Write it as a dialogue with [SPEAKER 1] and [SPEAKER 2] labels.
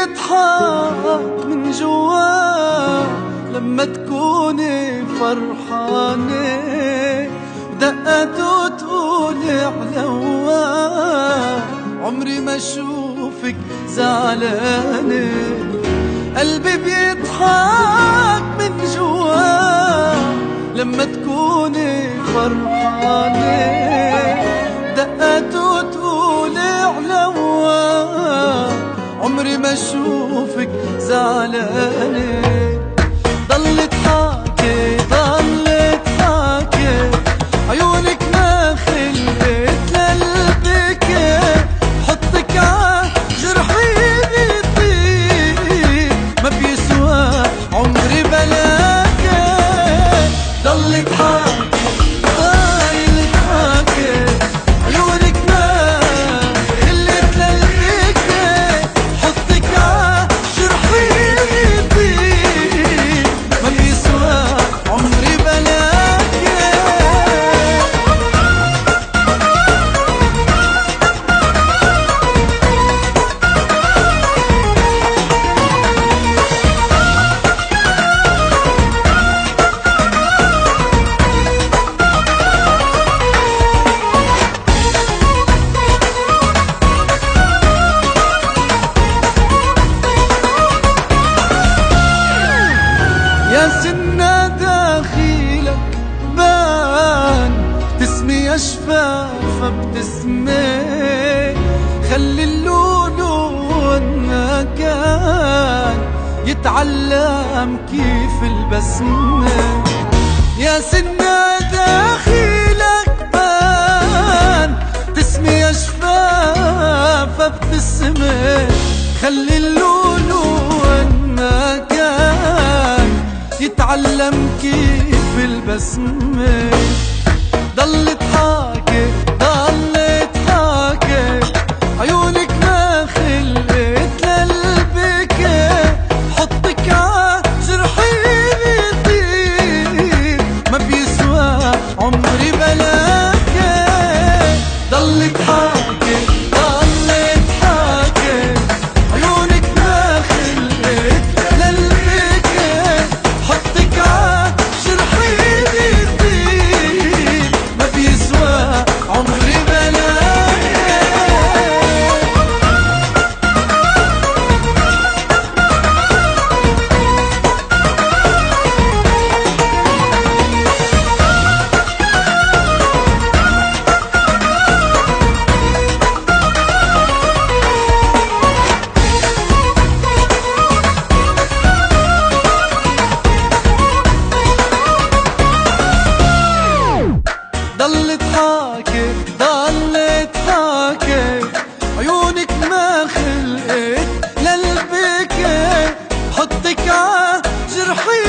[SPEAKER 1] بيضحك من جوا لما تكوني فرحانة، دقته تقولي علوا عمري ما اشوفك زعلانة. قلبي بيضحك من جوا لما تكوني فرحانة، دقته تقولي علوا عمري ما اشوفك زعلانة. ضلت حاكي ضلت حاكي عيونك ما خلقت للبكي، حطك عجرحي بيطير ما بيسوى عمري بلاكي. ضلت حاكي ضلت حاكي عيونك ما خلقت للبكي، حطك عجرحي بيطير ما بيسوى عمري بلاكي. يا سنة داخلك بان تسمي شفافة بتسمي، خلي اللون ما كان يتعلم كيف البسمة. يا سنة داخلك بان تسمي شفافة بتسمي، خلي اللون ما كان يتعلم كيف البسمة. ضلت حاكي ضلت حاكي عيونك ما خلقت للبكي، حطك عجرحي بيطير ما بيسوى عمري بلاكي. ضلت حاكي ضلت حاكي عيونك ما خلقت للبكي، حطك عجرحي بيطير ما بيسوى عمري بلاكي. ضلت حاكي ضلت حاكي عيونك ما خلقت للبكي، حطك عجرحي